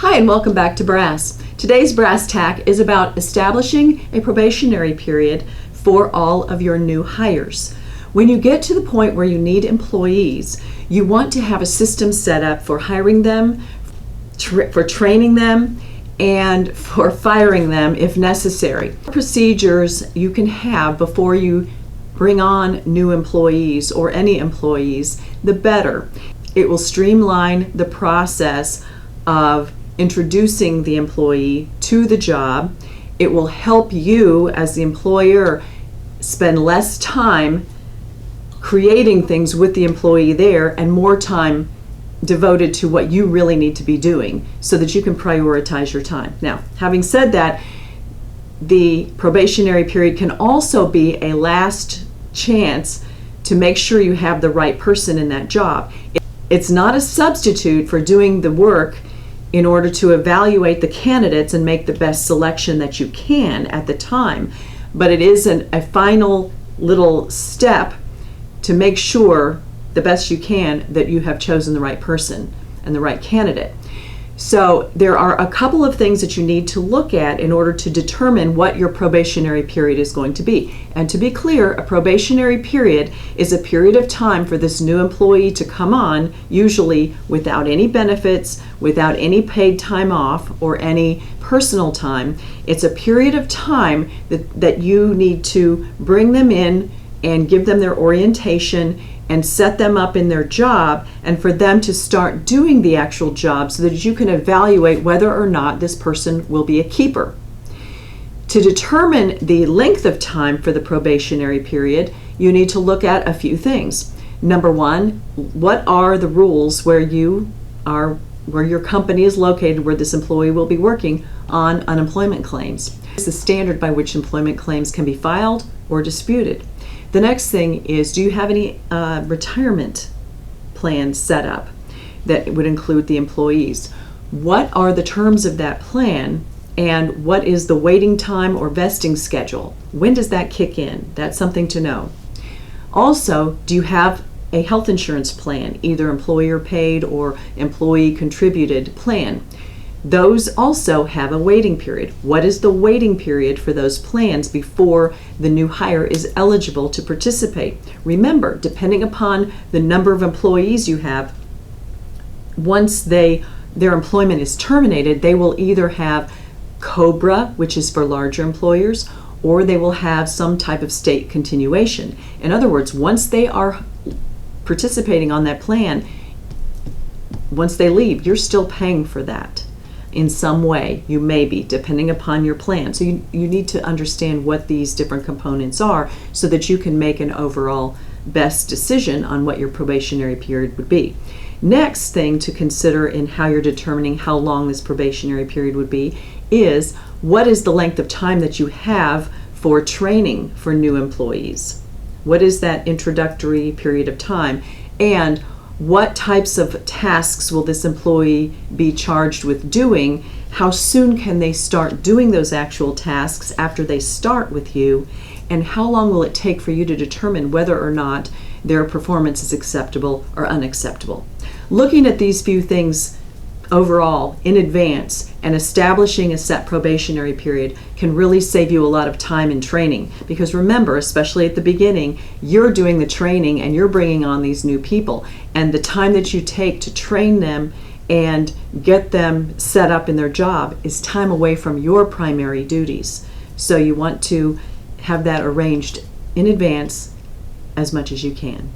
Hi, and welcome back to Brass. Today's brass tack is about establishing a probationary period for all of your new hires. When you get to the point where you need employees, you want to have a system set up for hiring them, for training them, and for firing them if necessary. Procedures you can have before you bring on new employees or any employees, the better. It will streamline the process of introducing the employee to the job. It will help you as the employer spend less time creating things with the employee there and more time devoted to what you really need to be doing so that you can prioritize your time. Now, having said that, the probationary period can also be a last chance to make sure you have the right person in that job. It's not a substitute for doing the work in order to evaluate the candidates and make the best selection that you can at the time, but it is a final little step to make sure the best you can that you have chosen the right person and the right candidate. So there are a couple of things that you need to look at in order to determine what your probationary period is going to be. And to be clear, a probationary period is a period of time for this new employee to come on, usually without any benefits, without any paid time off or any personal time. It's a period of time that you need to bring them in and give them their orientation and set them up in their job, and for them to start doing the actual job so that you can evaluate whether or not this person will be a keeper. To determine the length of time for the probationary period, you need to look at a few things. Number one, what are the rules where your company is located, where this employee will be working on unemployment claims? It's the standard by which employment claims can be filed or disputed. The next thing is, do you have any retirement plans set up that would include the employees? What are the terms of that plan, and what is the waiting time or vesting schedule? When does that kick in? That's something to know. Also, do you have a health insurance plan, either employer paid or employee contributed plan? Those also have a waiting period. What is the waiting period for those plans before the new hire is eligible to participate? Remember, depending upon the number of employees you have, once their employment is terminated, they will either have COBRA, which is for larger employers, or they will have some type of state continuation. In other words, once they are participating on that plan, once they leave, you're still paying for that. In some way, you may be, depending upon your plan. So you need to understand what these different components are so that you can make an overall best decision on what your probationary period would be. Next thing to consider in how you're determining how long this probationary period would be is, what is the length of time that you have for training for new employees? What is that introductory period of time? And what types of tasks will this employee be charged with doing? How soon can they start doing those actual tasks after they start with you? And how long will it take for you to determine whether or not their performance is acceptable or unacceptable? Looking at these few things overall in advance and establishing a set probationary period can really save you a lot of time in training, because remember, especially at the beginning, you're doing the training and you're bringing on these new people, and the time that you take to train them and get them set up in their job is time away from your primary duties. So you want to have that arranged in advance as much as you can.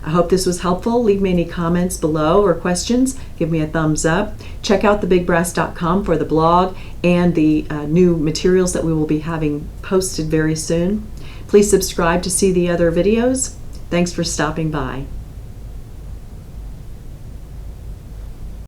I hope this was helpful. Leave me any comments below or questions. Give me a thumbs up. Check out thebigbrass.com for the blog and the new materials that we will be having posted very soon. Please subscribe to see the other videos. Thanks for stopping by.